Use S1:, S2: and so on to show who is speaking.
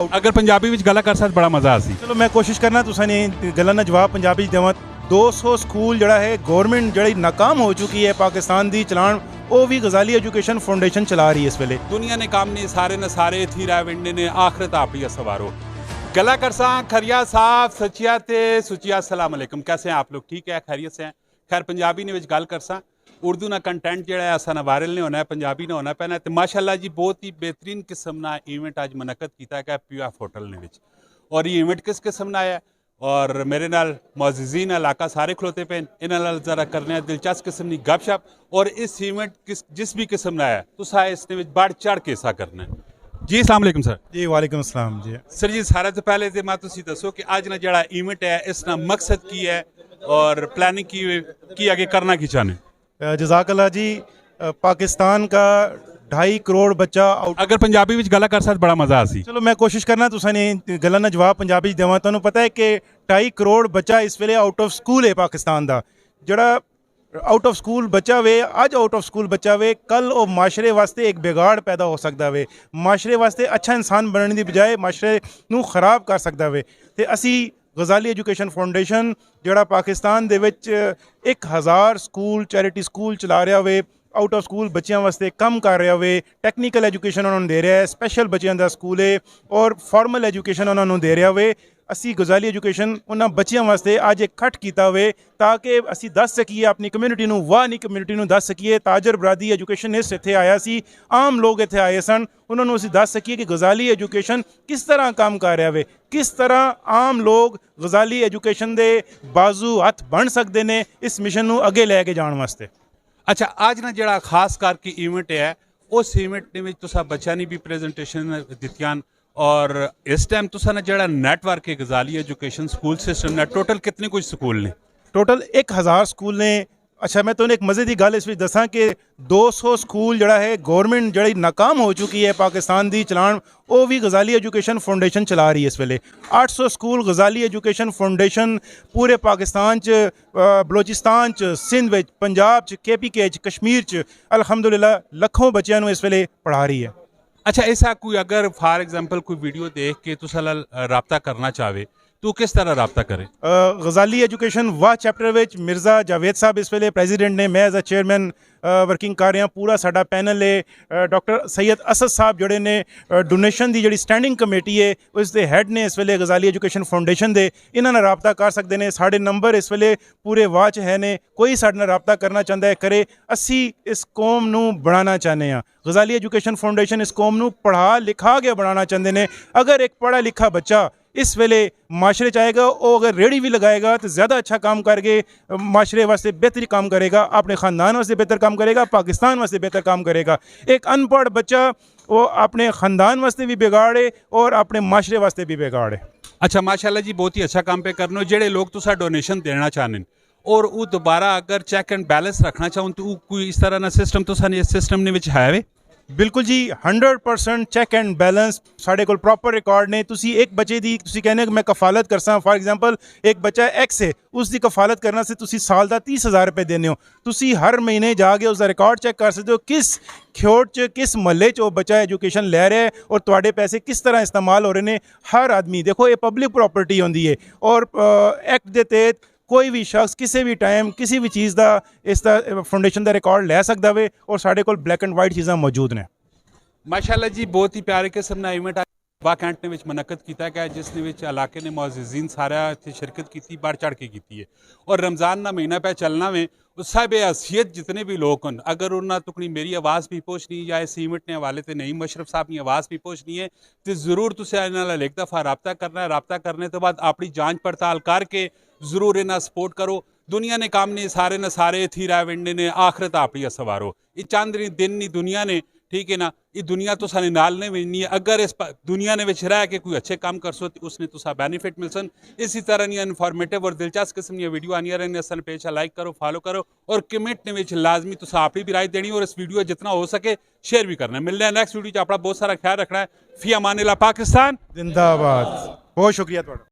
S1: अगर पंजाबी विच गल्लां कर सकते बड़ा मज़ा आसी।
S2: चलो मैं कोशिश करना तुसां गल्लां दा जवाब पंजाबी च देवां। 200 स्कूल जड़ा है गौरमेंट जड़ी नाकाम हो चुकी है पाकिस्तान दी चलान, वो भी गजाली एजुकेशन फाउंडेशन चला रही है इस वेले।
S1: दुनिया ने काम ने सारे न सारे थी रहा विंडे ने आखिरत आप ही सवारो गला करसा खरिया साहब सचिया ते सुचिया अस्सलाम वालेकुम। कैसे हैं आप लोग? ठीक है, खैरियत से हैं। खैर पंजाबी ने विच गल करसा उर्दू ना कंटेंट जो है असा ना वायरल नहीं होना है, पंजाबी ना होना पैना। तो माशाअल्लाह जी बहुत ही बेहतरीन किस्म ना इवेंट अज मुनक्कद किया गया पीएफ होटल ने विच। और ये इवेंट किस किस्म ना है और मेरे नाल मौजूदीन इलाका सारे खलोते पे इन्हां नाल जरा करने दिलचस्प किस्म की गपशप। और इस इवेंट जिस भी किस्म ना है तुसा इसने विच बढ़ चढ़ के हिस्सा करना है। जी अस्सलाम वालेकुम सर।
S2: जी वालेकुम अस्सलाम जी।
S1: सर जी सारे तो पहले तो मैं तुसी दसो कि आज ना जड़ा इवेंट है इसका मकसद की है और प्लानिंग की आगे करना की चाहने?
S2: जज़ाकल्लाह जी। पाकिस्तान का 2.5 करोड़ बच्चा
S1: अगर पंजाबी विच गल्लां कर सकते बड़ा मज़ा आसी।
S2: चलो मैं कोशिश करना तुसां गल्लां दा जवाब पंजाबी च देवां। तुहानूं पता है कि 2.5 करोड़ बच्चा इस वेले आउट ऑफ स्कूल है पाकिस्तान दा। जड़ा आउट ऑफ स्कूल बच्चा वे अज आउट ऑफ स्कूल बच्चा वे कल वो माशरे वास्ते एक बिगाड़ पैदा हो सकता वे, माशरे वास्ते अच्छा इंसान बनने की बजाय माशरे नूं खराब कर सकता वे। ते असी गजाली एजुकेशन फाउंडेशन जड़ा पाकिस्तान दे विच 1000 स्कूल चैरिटी स्कूल चला रहा वे, आउट ऑफ स्कूल बच्चों वास्ते कम कर रहा वे, टैक्नीकल एजुकेशन उन्होंने दे रहा है, स्पैशल बच्चों का स्कूल है और फॉर्मल एजुकेशन उन्होंने दे रहा वे। असी गजाली एजुकेशन उन्होंने बच्चों वास्ते अज एक इकट्ठ किया वे ताकि असी दस सकीए अपनी कम्यूनिटी नूं वाह कम्यूनिटी नूं दस सकीए। ताजर बरादरी एजुकेशनिस्ट इत्थे आया सी, आम लोग इत्थे आए सन, उन्होंने असी दस सकीए कि गजाली एजुकेशन किस तरह काम कर रहा वे, किस तरह आम लोग गजाली एजुकेशन दे बाजू हथ बन सकते हैं इस मिशन नूं अगे लैके जाण वास्ते।
S1: अच्छा आज ना जड़ा खास करके इवेंट है उस इवेंट ने तुसा बच्चा ने भी प्रेजेंटेशन दित्तियां और इस टाइम तुसा ना जड़ा नेटवर्क है गजाली एजुकेशन स्कूल सिस्टम ने टोटल कितने कुछ स्कूल ने?
S2: टोटल 1000 स्कूल ने। अच्छा मैं तुहानूं एक मज़े की गल इस विच दसां कि 200 स्कूल जड़ा है गौरमेंट जड़ी नाकाम हो चुकी है पाकिस्तान दी चलान, वो भी गजाली एजुकेशन फाउंडेशन चला रही है इस वेले। 800 स्कूल गजाली एजुकेशन फाउंडेशन पूरे पाकिस्तान च, बलोचिस्तान च, सिंध विच, पंजाब च, KPK च, कश्मीर च अल्हम्दुलिल्लाह लखों बच्चों इस वेले पढ़ा रही है।
S1: अच्छा ऐसा कोई अगर फॉर एग्जांपल कोई वीडियो देख के तुसा नाल राब्ता करना चाहे तो किस तरह राब्ता करे?
S2: गजाली एजुकेशन वाह चैप्टर विच मिर्ज़ा जावेद साहब इस वेले प्रेजिडेंट ने, मैं एज अ चेयरमैन वर्किंग कर रहा। पूरा साडा पैनल है, डॉक्टर सैयद असद साहब जोड़े ने डोनेशन की जी स्टैंडिंग कमेटी है उस दे हैड ने इस वेले गजाली एजुकेशन फाउंडेशन दे, इन्हां नाल राब्ता कर सकते हैं। साढ़े नंबर इस वेले पूरे वाह च है ने, कोई साडे नाल राब्ता करना चाहता है करे। असी इस कौम नूं बनाना चाहते हैं, गजाली एजुकेशन फाउंडेशन इस कौम नूं पढ़ा लिखा के बनाना चाहते हैं। अगर एक पढ़ा लिखा बच्चा इस वेले माशरे चाहेगा, वो अगर रेड़ी भी लगाएगा तो ज़्यादा अच्छा काम करके माशरे वास्ते बेहतरी काम करेगा, अपने ख़ानदान वास्ते बेहतर काम करेगा, पाकिस्तान वास्ते बेहतर काम करेगा। एक अनपढ़ बच्चा वो अपने ख़ानदान वास्ते भी बिगाड़े और अपने माशरे वास्ते भी बिगाड़े।
S1: अच्छा माशाल्लाह जी बहुत ही अच्छा काम पे करने जेड़े लोग तुसा डोनेशन देना चाहने और वो दोबारा अगर चेक एंड बैलेंस रखना चाहो तो कोई इस तरह ना सिस्टम तुसा ने इस सिस्टम ने विच है वे?
S2: बिल्कुल जी 100% चैक एंड बैलेंस साढ़े कोल प्रॉपर रिकॉर्ड ने। तुसी एक बच्चे दी तुसी कहने कि मैं कफालत करसा, फॉर एग्जांपल एक बच्चा X है उसकी कफालत करना से तुसी साल का 30,000 रुपये देने हो। तुसी हर महीने जाके उसका रिकॉर्ड चेक कर सकते हो किस खियोट च किस महल्ले च वो बच्चा एजुकेशन ले रहा है और तुहाडे पैसे किस तरह इस्तेमाल हो रहे हैं। हर आदमी देखो ये पब्लिक प्रॉपर्टी होंदी है और एक्ट के तहत कोई भी शख्स किसी भी टाइम किसी भी चीज़ का इस फाउंडेशन का रिकॉर्ड ले सकता है और साढ़े कोल ब्लैक एंड वाइट चीज़ां मौजूद ने।
S1: माशाल्लाह जी बहुत ही प्यारे किस्म का इवेंट वाह कैंट ने विच मुनक्कद किया गया जिसने विच इलाके ने मौजूदीन सारा इत्थे शिरकत की बढ़ चढ़ के की है। और रमज़ान का महीना पे चलना में साहिब हैसियत जितने भी लोग हैं अगर उन्होंने तुकनी मेरी आवाज़ भी पहुँचनी या इस इवेंट ने हवाले से नईम मशरफ साहब की आवाज़ भी पहुँचनी है तो जरूर तुसें इन्हां नाल एक दफ़ा रब्ता करना है। रब्ता करने तो बाद अपनी जांच पड़ताल करके जरूर इन्हें सपोर्ट करो। दुनिया ने काम ने सारे थी रहा विंडे ने आखिरत आप ही सवारो। ये चंद दिन नहीं दुनिया ने, ठीक है ना, ये दुनिया तो सारे नाल ने मिलनी है। अगर इस दुनिया ने विच रह के कोई अच्छे काम कर सो तो उसने तुसा बेनिफिट मिल सन। इसी तरह नहीं इन्फॉर्मेटिव और दिलचस्प किस्म की वीडियो आनी रहने असल पेज लाइक करो, फॉलो करो और कमेंट ने विच लाजमी तुसा आप भी राय देनी और इस वीडियो जितना हो सके शेयर भी करना है। मिलना है नेक्स्ट वीडियो, अपना बहुत सारा ख्याल रखना है। फी अमान अल्लाह, पाकिस्तान
S2: जिंदाबाद। बहुत शुक्रिया।